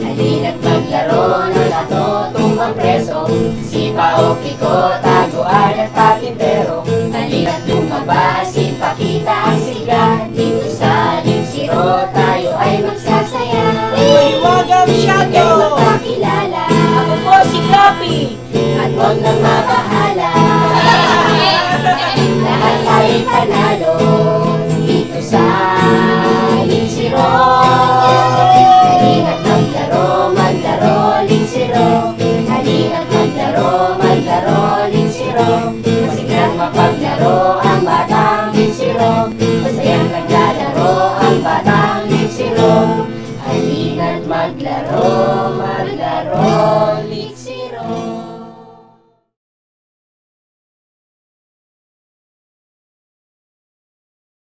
Halina't maglaro ng lato, tumbang preso, sipa o piko, taguan at patintero. Halina't lumabas, ipakita ang sigla, dito sa Linsiro tayo ay magsasaya. Mahiwagang Ika'y Shadow! magpakilala, Ako po si Copy! at huwag nang mabahala.